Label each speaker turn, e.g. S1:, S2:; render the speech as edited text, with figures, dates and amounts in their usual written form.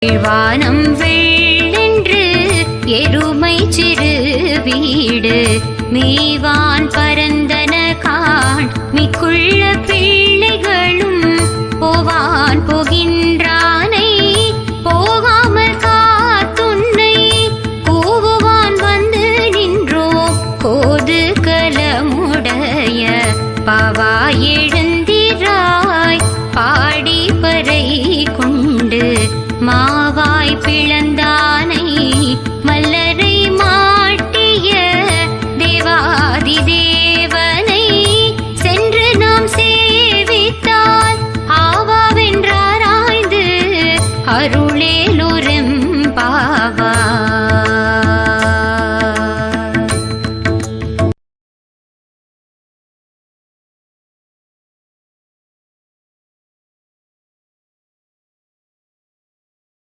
S1: வானம் வெள்ளென்று எருமை சிறு வீடு மேவான் பரந்தன காண் மிக்குள்ள பிள்ளைகளும் போவான் போகின்றானை போகாமல் காத்துன்னை கூவுவான் வந்து நின்றோ கோது கலமுடைய பாவா எழுந்திராய் பாடி பறை கொண்டு மாவாய் பிளந்தானை மல்லரை மாட்டிய தேவாதி தேவனை சென்று நாம் சேவித்தால் ஆவாவென்றாராய்ந்து அருளேலொரும் பாவா.